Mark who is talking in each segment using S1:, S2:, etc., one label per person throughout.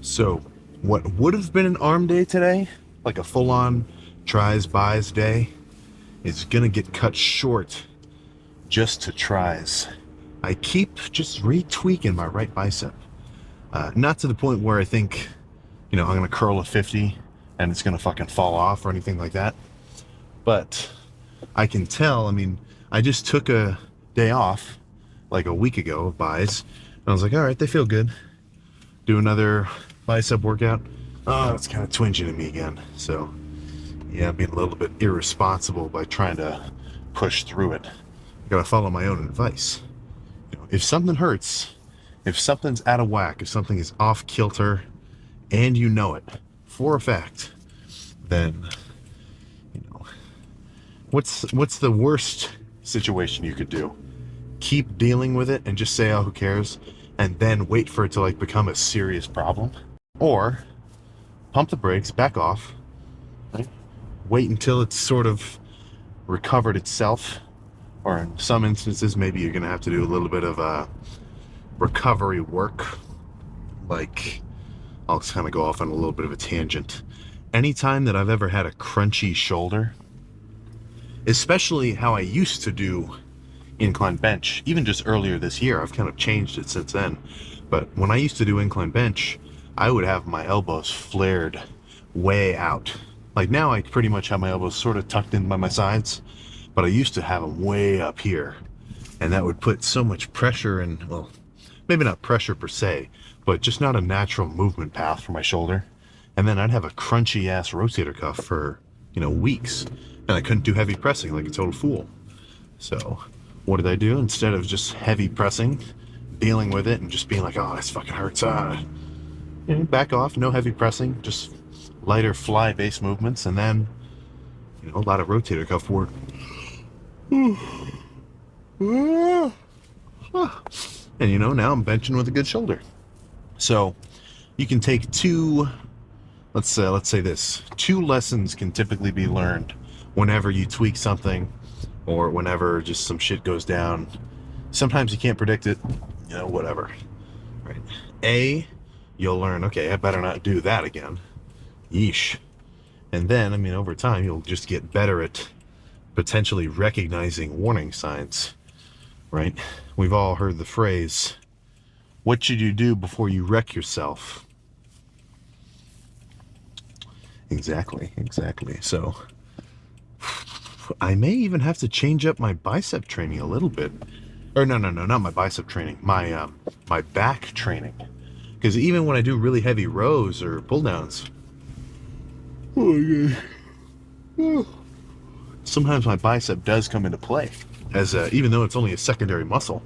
S1: So, what would have been an arm day today, like a full on tries buys day, is gonna get cut short just to tries. I keep just retweaking my right bicep. Not to the point where I think, I'm gonna curl a 50 and it's gonna fucking fall off or anything like that. But I can tell, I just took a day off like a week ago of buys, and I was like, all right, they feel good. Do another bicep workout. Oh, it's kind of twinging at me again. So, yeah, I'm being a little bit irresponsible by trying to push through it. I gotta follow my own advice. If something hurts, if something's out of whack, if something is off kilter, and you know it for a fact, then what's the worst situation you could do? Keep dealing with it and just say, oh, who cares, and then wait for it to become a serious problem, or pump the brakes, back off, right? Wait until it's sort of recovered itself, or in some instances, maybe you're gonna have to do a little bit of recovery work. Like, I'll kind of go off on a little bit of a tangent. Anytime that I've ever had a crunchy shoulder, especially how I used to do incline bench, even just earlier this year, I've kind of changed it since then. But when I used to do incline bench, I would have my elbows flared way out. Like now I pretty much have my elbows sort of tucked in by my sides, but I used to have them way up here. And that would put so much pressure and, well, maybe not pressure per se, but just not a natural movement path for my shoulder. And then I'd have a crunchy ass rotator cuff for, weeks. And I couldn't do heavy pressing like a total fool. So what did I do? Instead of just heavy pressing, dealing with it and just being like, oh, this fucking hurts. Back off, no heavy pressing, just lighter fly base movements, and then, a lot of rotator cuff work. And now I'm benching with a good shoulder. So you can take let's say this, two lessons can typically be learned whenever you tweak something or whenever just some shit goes down. Sometimes you can't predict it, whatever, right? A, you'll learn, okay, I better not do that again. Yeesh. And then, over time, you'll just get better at potentially recognizing warning signs, right? We've all heard the phrase, what should you do before you wreck yourself? Exactly. So I may even have to change up my bicep training a little bit. Or no, not my bicep training, my back training. Because even when I do really heavy rows or pull downs, sometimes my bicep does come into play, as even though it's only a secondary muscle.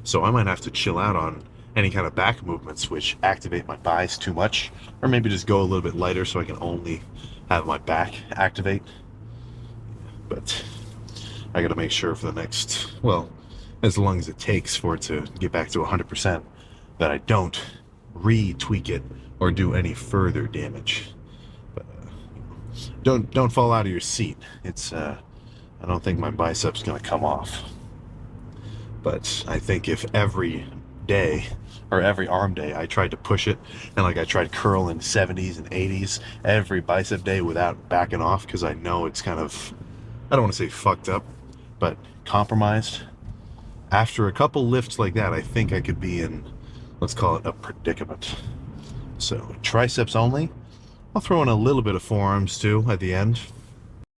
S1: So I might have to chill out on any kind of back movements which activate my biceps too much, or maybe just go a little bit lighter so I can only have my back activate. But I gotta make sure for the next, well, as long as it takes for it to get back to 100%, that I don't re-tweak it or do any further damage. But don't fall out of your seat. It's I don't think my bicep's gonna come off. But I think if every day or every arm day I tried to push it, and I tried curl in 70s and 80s every bicep day without backing off, because I know it's kind of, I don't want to say fucked up, but compromised. After a couple lifts like that, I think I could be in, let's call it a predicament. So triceps only. I'll throw in a little bit of forearms too at the end,